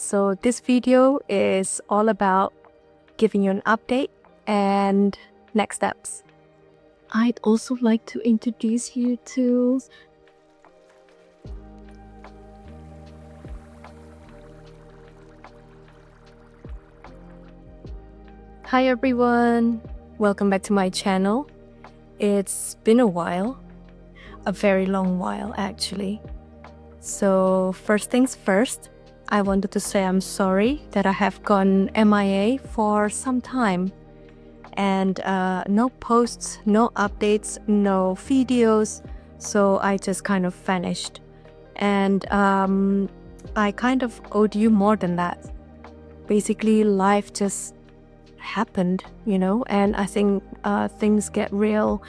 So this video is all about giving you an update and next steps. I'd also like to introduce you to Hi everyone! Welcome back to my channel. It's been a while, a very long while actually. So first things first, I wanted to say I'm sorry that I have gone MIA for some time. And no posts, no updates, no videos, so I just kind of vanished. And I kind of owed you more than that. Basically, life just happened, and I think things get real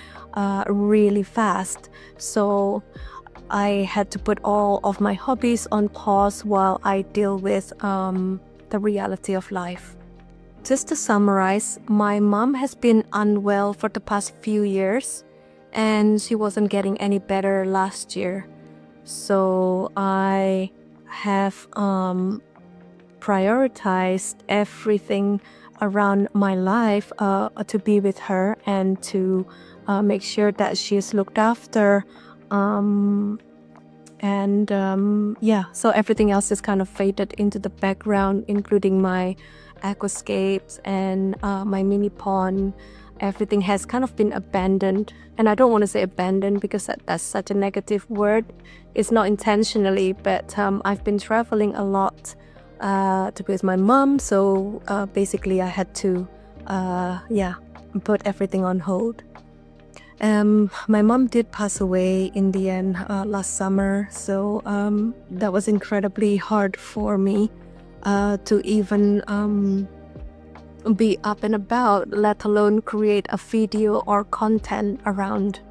really fast. So I had to put all of my hobbies on pause while I deal with the reality of life. Just to summarize, my mom has been unwell for the past few years and she wasn't getting any better last year. So I have prioritized everything around my life to be with her and to make sure that she is looked after. So everything else is kind of faded into the background, including my aquascapes and my mini pond. Everything has kind of been abandoned, and I don't want to say abandoned because that's such a negative word. It's not intentionally, but I've been traveling a lot to be with my mom, so basically I had to put everything on hold. My mom did pass away in the end last summer, so that was incredibly hard for me to even be up and about, let alone create a video or content around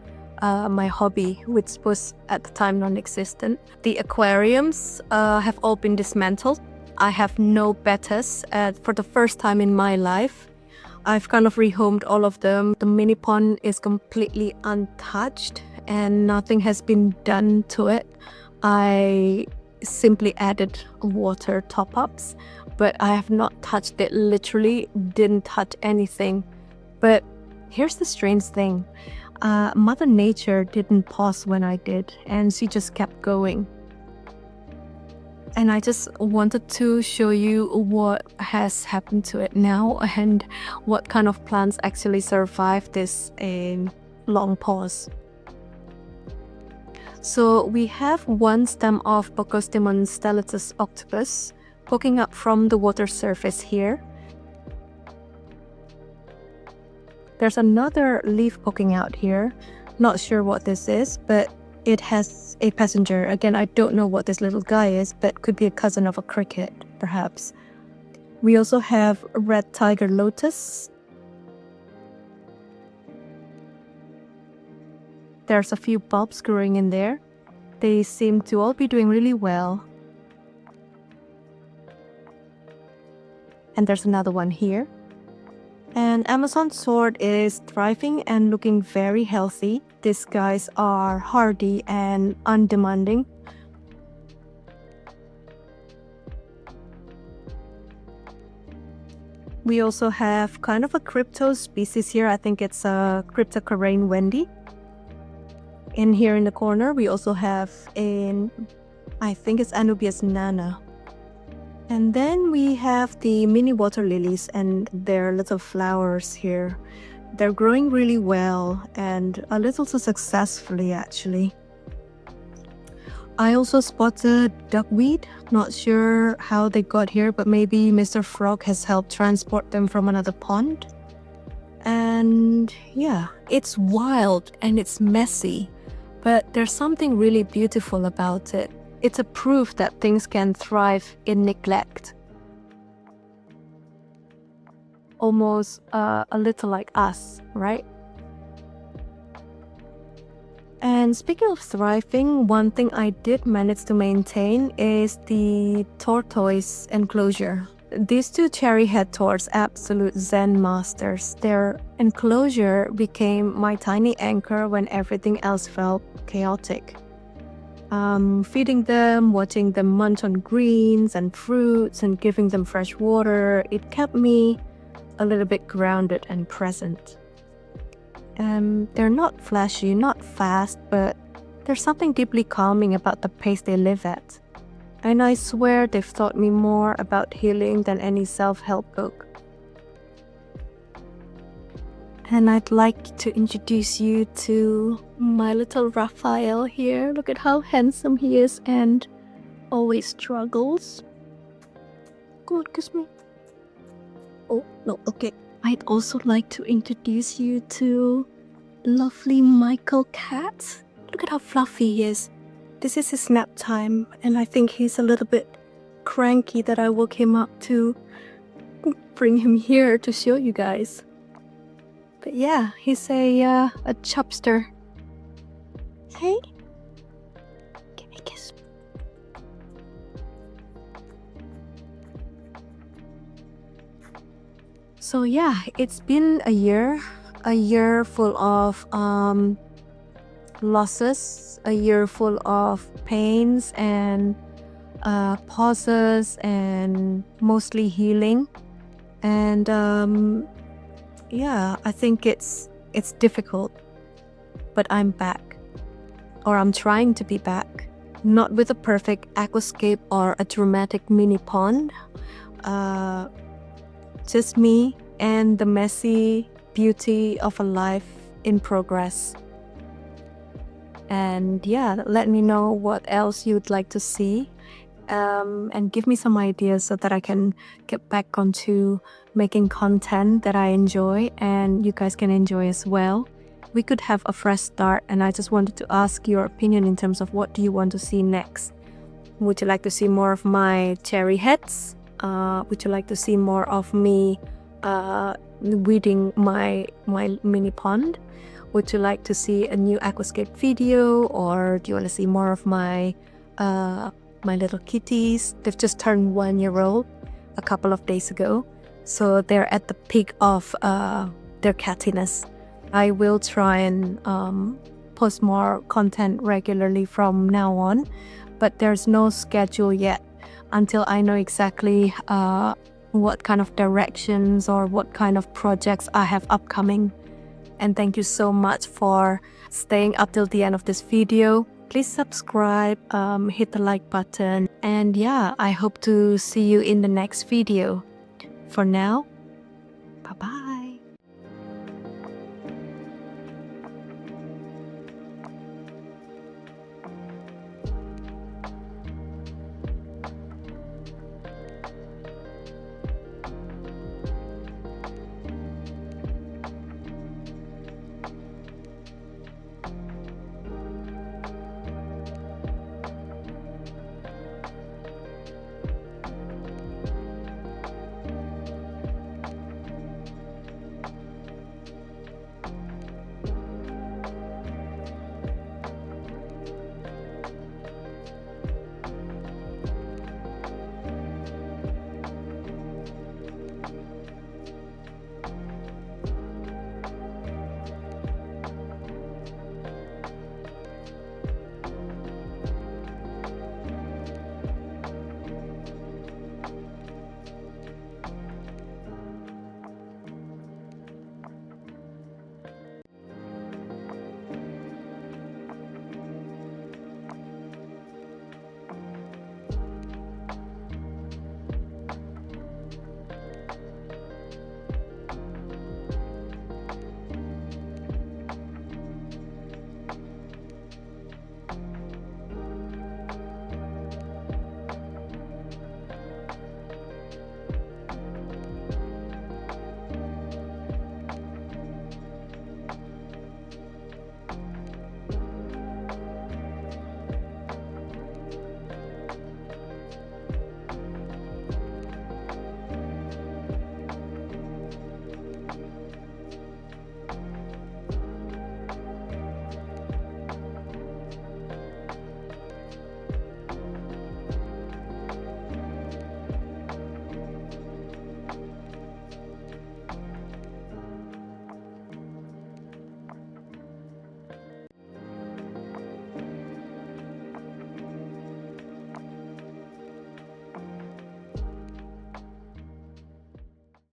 my hobby, which was at the time non-existent. The aquariums have all been dismantled. I have no Bettas for the first time in my life. I've kind of rehomed all of them. The mini pond is completely untouched and nothing has been done to it. I simply added water top-ups, but I have not touched it, literally didn't touch anything. But here's the strange thing. Mother Nature didn't pause when I did, and she just kept going. And I just wanted to show you what has happened to it now and what kind of plants actually survived this long pause. So we have one stem of Bocostemon stellatus octopus poking up from the water surface here. There's another leaf poking out here. Not sure what this is, but it has a passenger. Again, I don't know what this little guy is, but could be a cousin of a cricket, perhaps. We also have red tiger lotus. There's a few bulbs growing in there. They seem to all be doing really well. And there's another one here. And Amazon sword is thriving and looking very healthy. These guys are hardy and undemanding. We also have kind of a crypto species here. I think it's a Cryptocarane Wendy. In here in the corner, we also have I think it's Anubias nana. And then we have the mini water lilies and their little flowers here. They're growing really well and a little too successfully actually. I also spotted duckweed. Not sure how they got here, but maybe Mr. Frog has helped transport them from another pond. And yeah, it's wild and it's messy, but there's something really beautiful about it. It's a proof that things can thrive in neglect. Almost a little like us, right? And speaking of thriving, one thing I did manage to maintain is the tortoise enclosure. These two cherry head torts, absolute zen masters. Their enclosure became my tiny anchor when everything else felt chaotic. Feeding them, watching them munch on greens and fruits, and giving them fresh water, it kept me a little bit grounded and present. They're not flashy, not fast, but there's something deeply calming about the pace they live at. And I swear they've taught me more about healing than any self-help book. And I'd like to introduce you to my little Raphael here. Look at how handsome he is and always struggles. Come on, kiss me. Oh, no, okay. I'd also like to introduce you to lovely Michael cat. Look at how fluffy he is. This is his nap time, and I think he's a little bit cranky that I woke him up to bring him here to show you guys. But yeah, he's a chubster. Hey, give me a kiss. So yeah, it's been a year full of losses, a year full of pains and pauses, and mostly healing. And yeah, I think it's difficult, but I'm back, or I'm trying to be back. Not with a perfect aquascape or a dramatic mini pond, just me and the messy beauty of a life in progress. And yeah, let me know what else you'd like to see, and give me some ideas so that I can get back onto making content that I enjoy and you guys can enjoy as well. We could have a fresh start, and I just wanted to ask your opinion in terms of what do you want to see next. Would you like to see more of my cherry heads? Would you like to see more of me weeding my mini pond? Would you like to see a new aquascape video, or do you want to see more of my my little kitties? They've just turned 1 year old a couple of days ago, so they're at the peak of their cattiness. I will try and post more content regularly from now on, but there's no schedule yet until I know exactly what kind of directions or what kind of projects I have upcoming. And thank you so much for staying up till the end of this video. Please subscribe, hit the like button, and yeah, I hope to see you in the next video. For now, bye bye.